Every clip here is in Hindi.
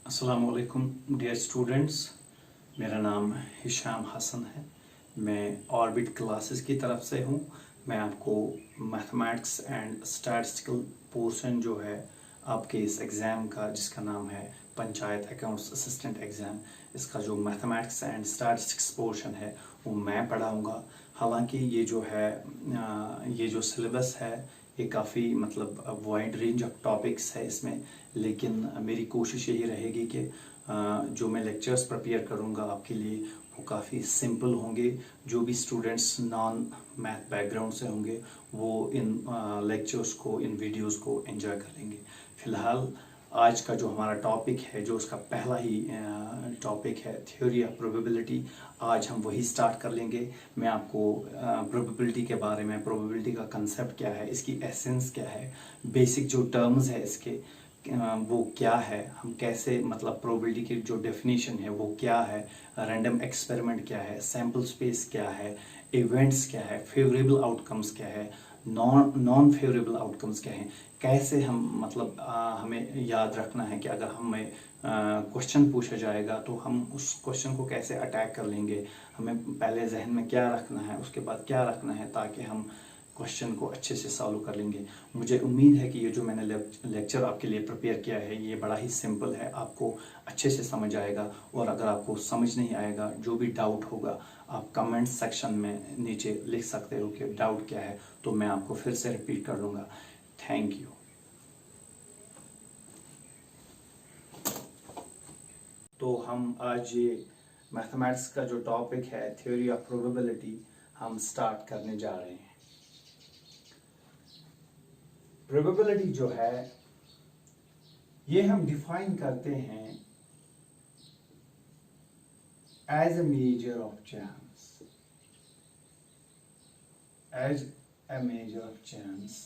अस्सलाम वालेकुम डियर स्टूडेंट्स, मेरा नाम हिशाम हसन है। मैं ऑर्बिट क्लासेस की तरफ से हूँ। मैं आपको मैथमेटिक्स एंड स्टैटिस्टिकल पोर्शन जो है आपके इस एग्ज़ाम का, जिसका नाम है पंचायत अकाउंट्स असिस्टेंट एग्ज़ाम, इसका जो मैथमेटिक्स एंड स्टैटिस्टिक्स पोर्शन है वो मैं पढ़ाऊँगा। हालांकि ये जो सिलेबस है ये काफ़ी मतलब वाइड रेंज ऑफ टॉपिक्स है इसमें, लेकिन मेरी कोशिश यही रहेगी कि जो मैं लेक्चर्स प्रिपेयर करूँगा आपके लिए वो काफ़ी सिंपल होंगे। जो भी स्टूडेंट्स नॉन मैथ बैकग्राउंड से होंगे वो इन लेक्चर्स को, इन वीडियोस को एंजॉय करेंगे। फ़िलहाल आज का जो हमारा टॉपिक है, जो उसका पहला ही टॉपिक है थ्योरी ऑफ प्रोबेबिलिटी, आज हम वही स्टार्ट कर लेंगे। मैं आपको प्रोबेबिलिटी के बारे में, प्रोबेबिलिटी का कंसेप्ट क्या है, इसकी एसेंस क्या है, बेसिक जो टर्म्स है इसके वो क्या है, हम कैसे मतलब प्रोबेबिलिटी की जो डेफिनेशन है वो क्या है, रैंडम एक्सपेरिमेंट क्या है, सैम्पल स्पेस क्या है, इवेंट्स क्या है, फेवरेबल आउटकम्स क्या है, नॉन फेवरेबल आउटकम्स क्या हैं, कैसे हम मतलब हमें याद रखना है कि अगर हमें क्वेश्चन पूछा जाएगा तो हम उस क्वेश्चन को कैसे अटैक कर लेंगे, हमें पहले जहन में क्या रखना है, उसके बाद क्या रखना है, ताकि हम क्वेश्चन को अच्छे से सॉल्व कर लेंगे। मुझे उम्मीद है कि ये जो मैंने लेक्चर आपके लिए प्रिपेयर किया है ये बड़ा ही सिंपल है, आपको अच्छे से समझ आएगा। और अगर आपको समझ नहीं आएगा, जो भी डाउट होगा, आप कमेंट सेक्शन में नीचे लिख सकते हो कि डाउट क्या है, तो मैं आपको फिर से रिपीट कर दूंगा। Thank you. तो हम आज ये मैथमेटिक्स का जो टॉपिक है थ्योरी ऑफ प्रोबेबिलिटी हम स्टार्ट करने जा रहे हैं। प्रोबेबिलिटी जो है ये हम डिफाइन करते हैं as a measure of chance, as a measure of chance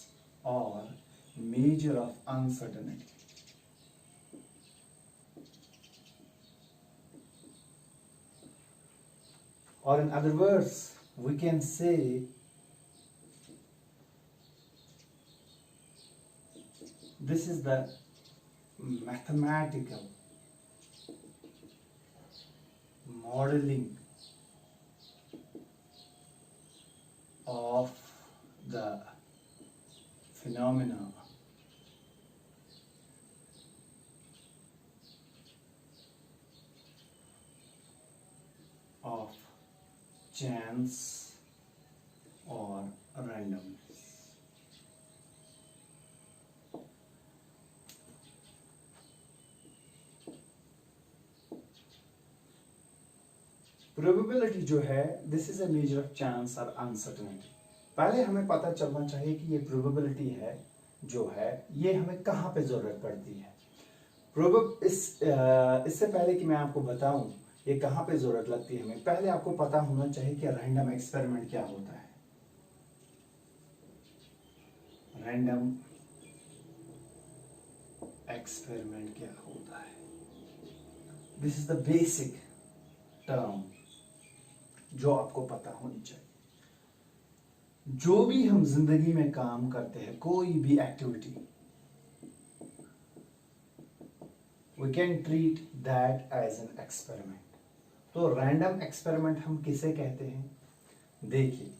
और measure of uncertainty. Or in other words, we can say this is the mathematical modeling of the phenomena of chance or randomness. Probability जो है this is a measure of chance और अनसर्टेनिटी। पहले हमें पता चलना चाहिए कि ये प्रोबेबिलिटी है जो है ये हमें कहाँ पे जरूरत पड़ती है। इससे पहले कि मैं आपको बताऊं ये कहाँ पे जरूरत लगती है, हमें पहले आपको पता होना चाहिए कि रैंडम एक्सपेरिमेंट क्या होता है। रैंडम एक्सपेरिमेंट क्या होता है, this is the basic term जो आपको पता होनी चाहिए। जो भी हम जिंदगी में काम करते हैं, कोई भी activity, we can treat that as an experiment. तो रैंडम एक्सपेरिमेंट हम किसे कहते हैं? देखिए,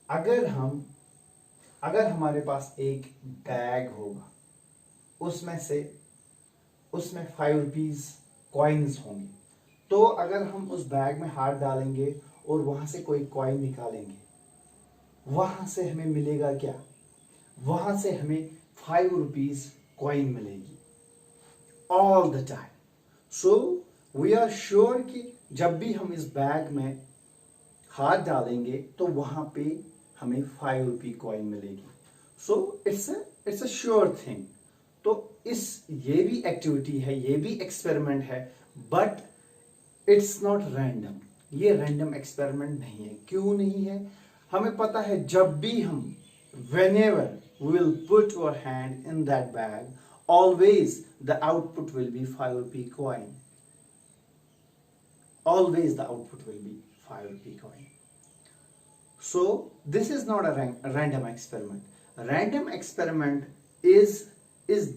अगर हमारे पास एक बैग होगा, उसमें 5 रुपीज कॉइन्स होंगे, तो अगर हम उस बैग में हाथ डालेंगे और वहां से कोई कॉइन निकालेंगे, वहां से हमें मिलेगा क्या? वहां से हमें 5 रुपीज कॉइन मिलेगी all the time. So we are sure कि जब भी हम इस बैग में हाथ डालेंगे तो वहां पे हमें 5 रुपी कॉइन मिलेगी। So it's a sure thing. तो ये भी एक्टिविटी है, ये भी एक्सपेरिमेंट है, बट इट्स नॉट रैंडम। ये रैंडम एक्सपेरिमेंट नहीं है। क्यों नहीं है? हमें पता है जब भी हम whenever we will put our hand in that bag, always the output will be 5 rupee coin. Always the output will be 5 rupee coin. So this is not a random experiment. Random experiment is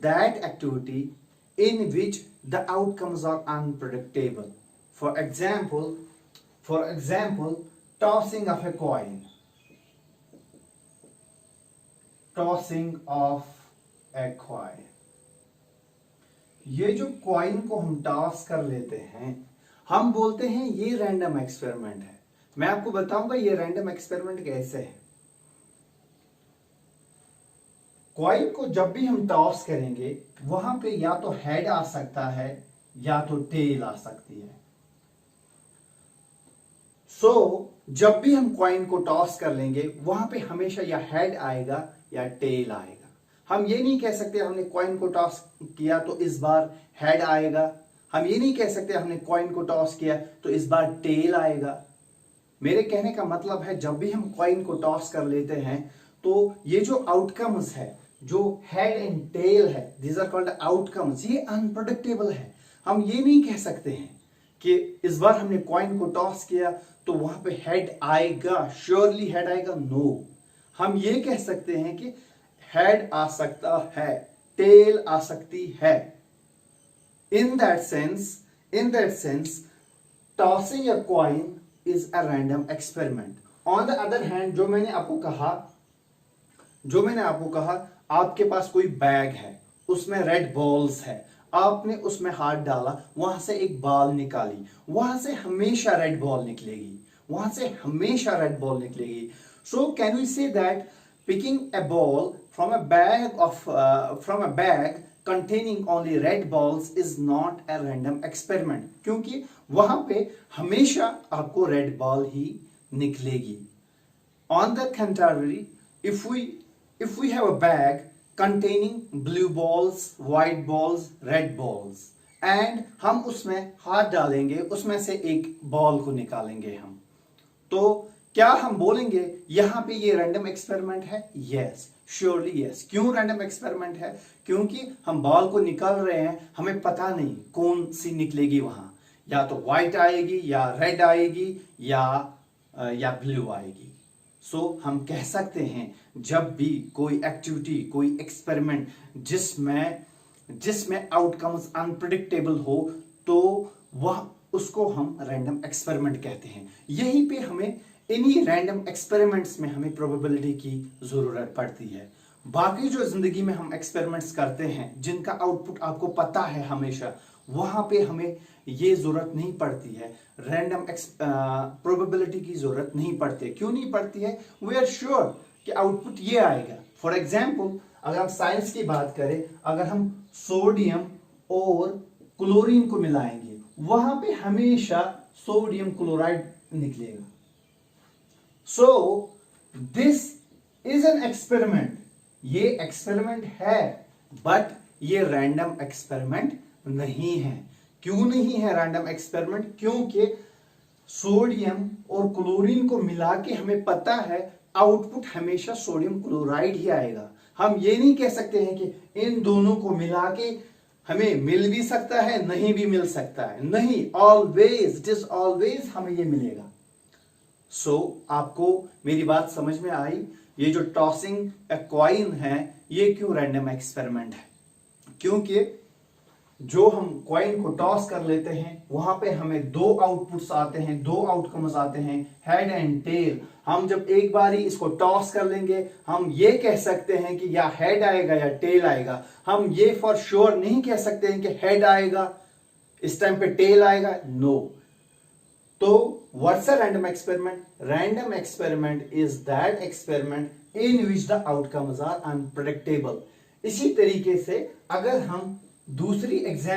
that activity in which the outcomes are unpredictable. For example, tossing of a coin. Tossing of a coin. ये जो कॉइन को हम टॉस कर लेते हैं, हम बोलते हैं ये रैंडम एक्सपेरिमेंट है। मैं आपको बताऊंगा ये रैंडम एक्सपेरिमेंट कैसे है। कॉइन को जब भी हम टॉस करेंगे वहां पे या तो हेड आ सकता है या तो टेल आ सकती है। जब भी हम कॉइन को टॉस कर लेंगे वहां पे हमेशा या हेड आएगा या टेल आएगा। हम ये नहीं कह सकते हमने कॉइन को टॉस किया तो इस बार हेड आएगा। हम ये नहीं कह सकते हमने कॉइन को टॉस किया तो इस बार टेल आएगा। मेरे कहने का मतलब है जब भी हम कॉइन को टॉस कर लेते हैं तो ये जो आउटकम्स है, जो हेड एंड टेल है, दीज आर कॉल्ड आउटकम्स, ये अनप्रेडिक्टेबल है। हम ये नहीं कह सकते हैं कि इस बार हमने कॉइन को टॉस किया तो वहां पे हेड आएगा, श्योरली हेड आएगा। नो, हम ये कह सकते हैं कि हेड आ सकता है, टेल आ सकती है। In that sense tossing a coin is a random experiment. On the other hand, जो मैंने आपको कहा आपके पास कोई बैग है, उसमें रेड बॉल्स है, आपने उसमें हाथ डाला, वहां से एक बॉल निकाली, वहां से हमेशा रेड बॉल निकलेगी। So can we say that picking a ball from a bag containing only red balls is not a random experiment, क्योंकि वहां पे हमेशा आपको रेड बॉल ही निकलेगी। On the contrary, if we have a bag containing blue balls, white balls, red balls, and हम उसमें हाथ डालेंगे, उसमें से एक बॉल को निकालेंगे हम, तो क्या हम बोलेंगे यहां पे ये रैंडम एक्सपेरिमेंट है? Yes, surely yes. क्यों रैंडम एक्सपेरिमेंट है? क्योंकि हम बॉल को निकाल रहे हैं, हमें पता नहीं कौन सी निकलेगी वहां, या तो व्हाइट आएगी या रेड आएगी या ब्लू आएगी। सो हम कह सकते हैं जब भी कोई एक्टिविटी, कोई एक्सपेरिमेंट जिसमें आउटकम्स अनप्रेडिक्टेबल हो तो वह उसको हम रैंडम एक्सपेरिमेंट कहते हैं। यहीं पे हमें इन्हीं रैंडम एक्सपेरिमेंट्स में हमें प्रोबेबिलिटी की जरूरत पड़ती है। बाकी जो जिंदगी में हम एक्सपेरिमेंट्स करते हैं जिनका आउटपुट आपको पता है हमेशा, वहां पे हमें ये जरूरत नहीं पड़ती है, रैंडम प्रोबेबिलिटी की जरूरत नहीं पड़ती है। क्यों नहीं पड़ती है? वी आर श्योर कि आउटपुट ये आएगा। फॉर एग्जाम्पल, अगर हम साइंस की बात करें, अगर हम सोडियम और क्लोरीन को मिलाएंगे, वहां पे हमेशा सोडियम क्लोराइड निकलेगा। So this is an experiment, ये एक्सपेरिमेंट है, बट ये रैंडम एक्सपेरिमेंट नहीं है। क्यों नहीं है रैंडम एक्सपेरिमेंट? क्योंकि सोडियम और क्लोरीन को मिला के हमें पता है आउटपुट हमेशा सोडियम क्लोराइड ही आएगा। हम ये नहीं कह सकते हैं कि इन दोनों को मिला के हमें मिल भी सकता है, नहीं भी मिल सकता है। नहीं, ऑलवेज, इट इज ऑलवेज हमें ये मिलेगा। सो आपको मेरी बात समझ में आई? ये जो टॉसिंग अ कॉइन है, ये क्यों रैंडम एक्सपेरिमेंट है? क्योंकि जो हम कॉइन को टॉस कर लेते हैं वहां पे हमें दो आउटपुट्स आते हैं, दो आउटकम्स आते हैं, हेड एंड टेल। हम जब एक बारी इसको टॉस कर लेंगे, हम ये कह सकते हैं कि या हेड आएगा या टेल आएगा। हम ये फॉर श्योर नहीं कह सकते हैं कि हेड आएगा, इस टाइम पे टेल आएगा। नो। तो what's a random experiment? Random experiment is that experiment in which the outcomes are unpredictable. इसी तरीके से अगर हम दूसरी एग्जाम